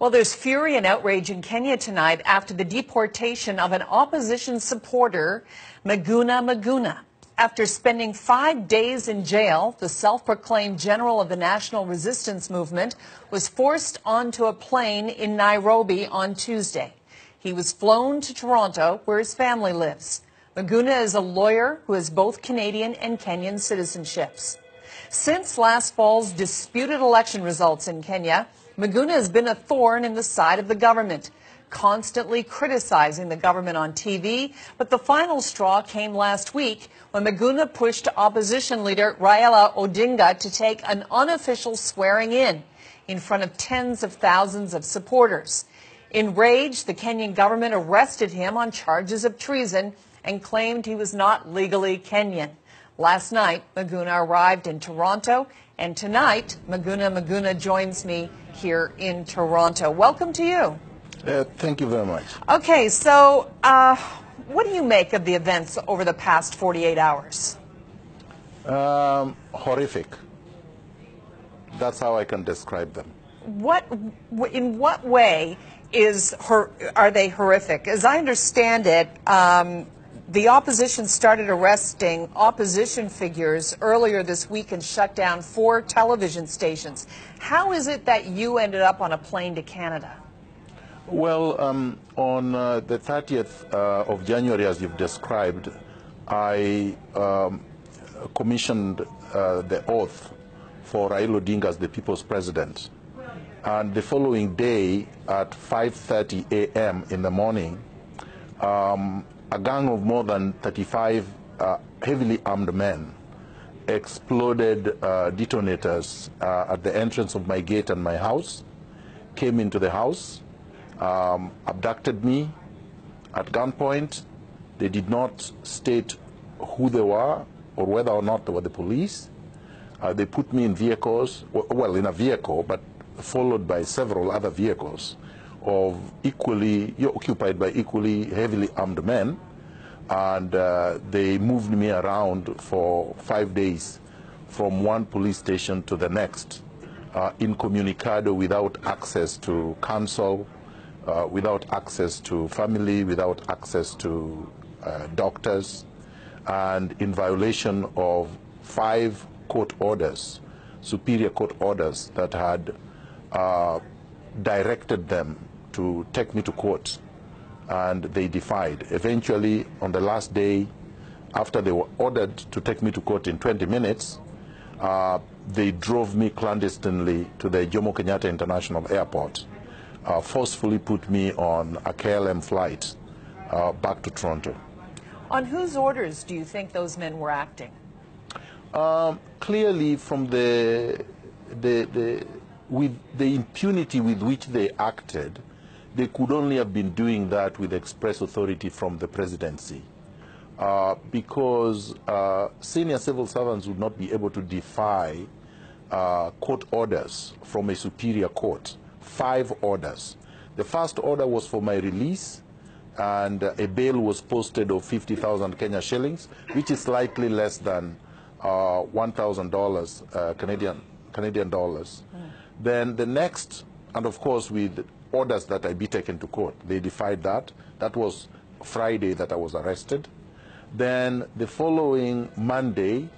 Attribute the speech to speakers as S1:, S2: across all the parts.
S1: Well, there's fury and outrage in Kenya tonight after the deportation of an opposition supporter, Miguna Miguna. After spending 5 days in jail, the self-proclaimed general of the National Resistance Movement was forced onto a plane in Nairobi on Tuesday. He was flown to Toronto, where his family lives. Miguna is a lawyer who has both Canadian and Kenyan citizenships. Since last fall's disputed election results in Kenya, Miguna has been a thorn in the side of the government, constantly criticizing the government on TV. But the final straw came last week when Miguna pushed opposition leader Raila Odinga to take an unofficial swearing in front of tens of thousands of supporters. Enraged, the Kenyan government arrested him on charges of treason and claimed he was not legally Kenyan. Last night, Miguna arrived in Toronto, and tonight, Miguna Miguna joins me here in Toronto. Welcome to you.
S2: Thank you very much.
S1: Okay, so what do you make of the events over the past 48 hours?
S2: Horrific. That's how I can describe them.
S1: In what way are they horrific? As I understand it, the opposition started arresting opposition figures earlier this week and shut down 4 television stations. How is it that you ended up on a plane to Canada?
S2: Well, on the 30th of January, as you've described, I commissioned the oath for Raila Odinga as the people's president. And the following day at 5:30 a.m. in the morning, a gang of more than 35 heavily armed men exploded detonators at the entrance of my gate and my house, came into the house, abducted me at gunpoint. They did not state who they were or whether or not they were the police. They put me in vehicles, well, in a vehicle, but followed by several other vehicles occupied by equally heavily armed men, and they moved me around for 5 days from one police station to the next, incommunicado, without access to counsel, without access to family, without access to doctors, and in violation of 5 court orders, superior court orders that had directed them to take me to court, and they defied. Eventually, on the last day, after they were ordered to take me to court in 20 minutes, they drove me clandestinely to the Jomo Kenyatta International Airport, forcefully put me on a KLM flight back to Toronto.
S1: On whose orders do you think those men were acting?
S2: Clearly, from with the impunity with which they acted, they could only have been doing that with express authority from the presidency, because senior civil servants would not be able to defy court orders from a superior court. 5 orders. The first order was for my release, and a bail was posted of 50,000 Kenya shillings, which is slightly less than $1,000 Canadian dollars. Then the next, and of course with orders that I be taken to court, they defied that. That was Friday that I was arrested. Then the following Monday,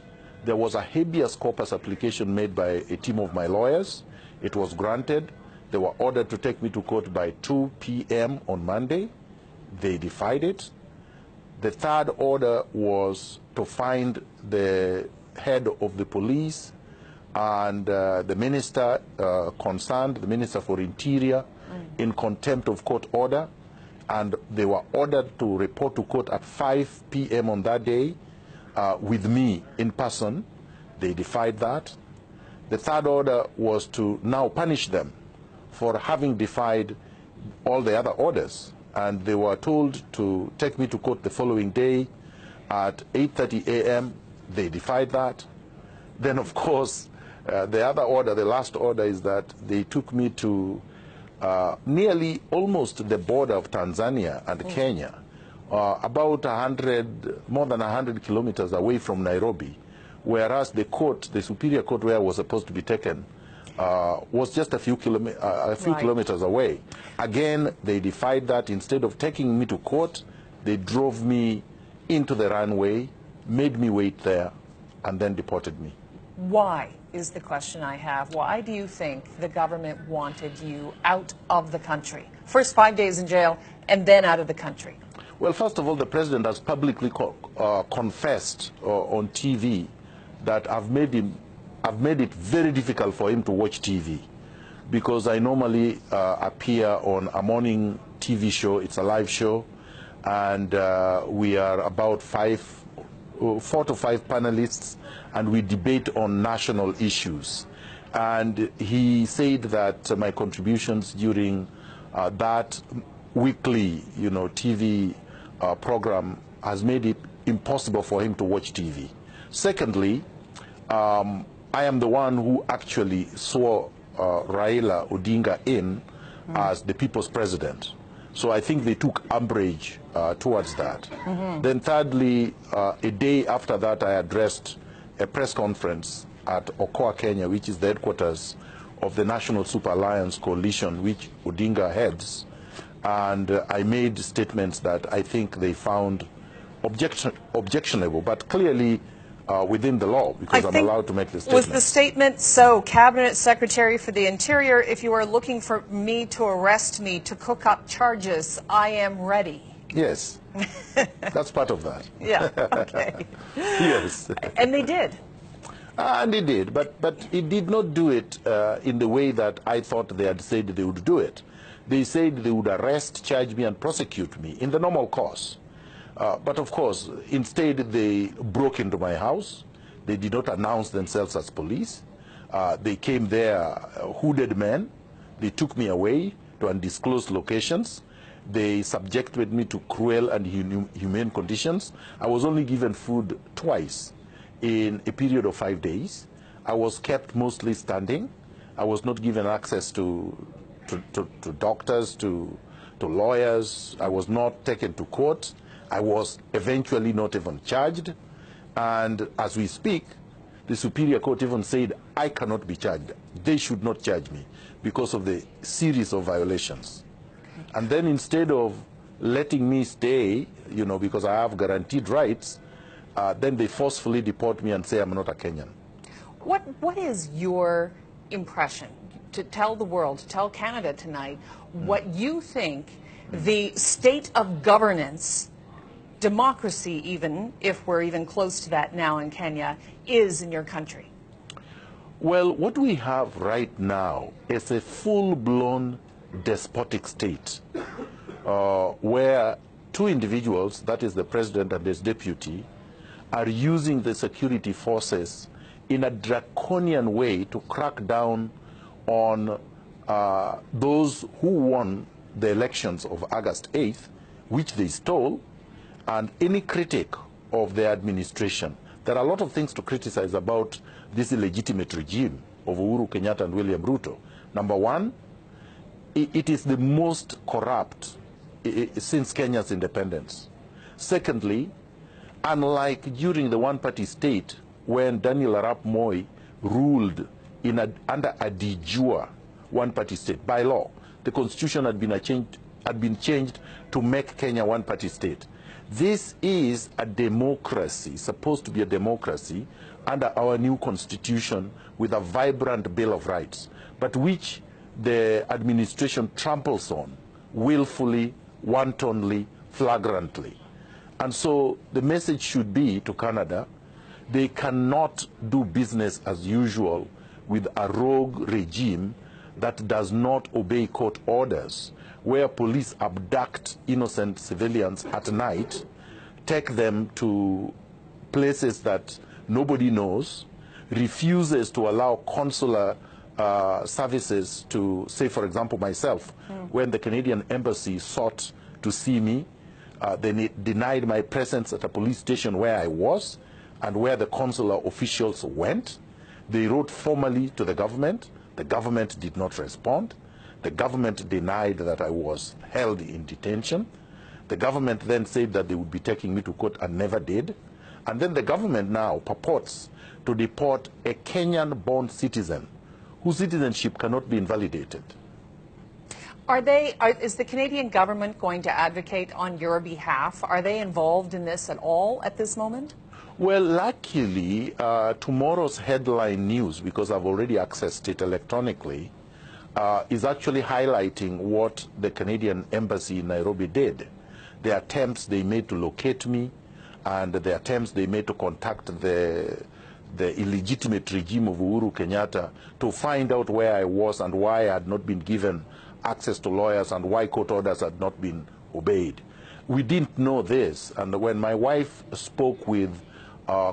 S2: there was a habeas corpus application made by a team of my lawyers. It was granted. They were ordered to take me to court by 2 p.m. on Monday. They defied it. The third order was to find the head of the police and the minister concerned, the Minister for Interior, in contempt of court order, and they were ordered to report to court at 5 p.m. on that day with me in person. They defied that. The third order was to now punish them for having defied all the other orders, and they were told to take me to court the following day at 8:30 a.m. They defied that. Then, of course, the other order, the last order, is that they took me to nearly almost the border of Tanzania and Kenya, about more than 100 kilometers away from Nairobi, whereas the court, the superior court where I was supposed to be taken, was just a few kilometers away. Again, they defied that. Instead of taking me to court, they drove me into the runway, made me wait there, and then deported me.
S1: Why is the question I have. Why do you think the government wanted you out of the country? First 5 days in jail, and then out of the country.
S2: Well, first of all, the president has publicly confessed on TV that I've made it very difficult for him to watch TV, because I normally appear on a morning TV show. It's a live show, and we are about 4 to 5 panelists, and we debate on national issues. And he said that my contributions during that weekly, TV program has made it impossible for him to watch TV. Secondly, I am the one who actually swore Raila Odinga in as the people's president. So I think they took umbrage towards that. Then thirdly, a day after that, I addressed a press conference at Okoa, Kenya, which is the headquarters of the National Super Alliance Coalition, which Odinga heads. And I made statements that I think they found objectionable, but clearly within the law, because I'm allowed to make the statement.
S1: Was the statement, so, Cabinet Secretary for the Interior, if you are looking for me to arrest me, to cook up charges, I am ready?
S2: Yes. That's part of that.
S1: Yeah, okay.
S2: Yes.
S1: And they did.
S2: And they did, but it did not do it in the way that I thought they had said they would do it. They said they would arrest, charge me, and prosecute me in the normal course. But of course, instead they broke into my house. They did not announce themselves as police. They came there, hooded men. They took me away to undisclosed locations. They subjected me to cruel and inhumane conditions. I was only given food twice in a period of 5 days. I was kept mostly standing. I was not given access to doctors, to lawyers. I was not taken to court. I was eventually not even charged. And as we speak, the Superior Court even said I cannot be charged. They should not charge me because of the series of violations. And then instead of letting me stay, because I have guaranteed rights, then they forcefully deport me and say I'm not a Kenyan.
S1: What is your impression, to tell the world, to tell Canada tonight, what you think the state of governance, democracy even, if we're even close to that now in Kenya, is in your country?
S2: Well, what we have right now is a full-blown despotic state where two individuals, that is the president and his deputy, are using the security forces in a draconian way to crack down on those who won the elections of August 8th, which they stole, and any critic of the administration. There are a lot of things to criticize about this illegitimate regime of Uhuru Kenyatta and William Ruto. Number one, it is the most corrupt since Kenya's independence. Secondly, unlike during the one-party state when Daniel Arap Moi ruled under a de jure one-party state by law, the constitution had been changed to make Kenya one-party state. This is a democracy, supposed to be a democracy under our new constitution with a vibrant Bill of Rights, but which the administration tramples on willfully, wantonly, flagrantly. And so the message should be to Canada, they cannot do business as usual with a rogue regime that does not obey court orders, where police abduct innocent civilians at night, take them to places that nobody knows, refuses to allow consular services to, say, for example, myself. When the Canadian embassy sought to see me, they denied my presence at a police station where I was and where the consular officials went. They wrote formally to the government. The government did not respond. The government denied that I was held in detention. The government then said that they would be taking me to court and never did. And then the government now purports to deport a Kenyan-born citizen whose citizenship cannot be invalidated.
S1: Is the Canadian government going to advocate on your behalf? Are they involved in this at all at this moment?
S2: Well, luckily, tomorrow's headline news, because I've already accessed it electronically, is actually highlighting what the Canadian Embassy in Nairobi did. The attempts they made to locate me and the attempts they made to contact the illegitimate regime of Uhuru Kenyatta to find out where I was and why I had not been given access to lawyers and why court orders had not been obeyed. We didn't know this, and when my wife spoke with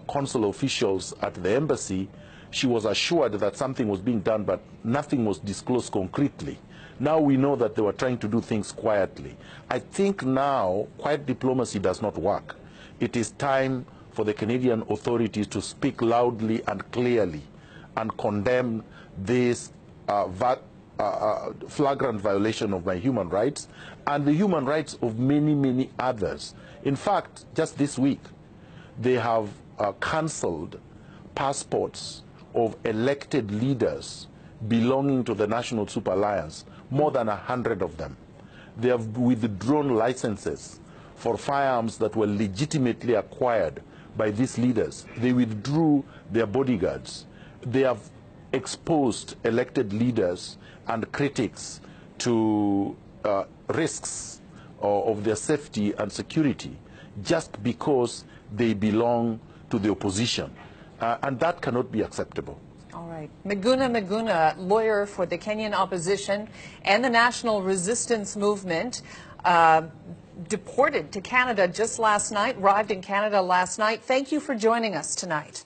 S2: consular officials at the embassy, she was assured that something was being done, but nothing was disclosed concretely. Now we know that they were trying to do things quietly. I think now quiet diplomacy does not work. It is time for the Canadian authorities to speak loudly and clearly and condemn this flagrant violation of my human rights and the human rights of many, many others. In fact, just this week, they have cancelled passports of elected leaders belonging to the National Super Alliance, more than 100 of them. They have withdrawn licenses for firearms that were legitimately acquired by these leaders. They withdrew their bodyguards. They have exposed elected leaders and critics to risks of their safety and security just because they belong to the opposition. And that cannot be acceptable.
S1: All right. Miguna Miguna, lawyer for the Kenyan opposition and the National Resistance Movement, deported to Canada just last night, arrived in Canada last night. Thank you for joining us tonight.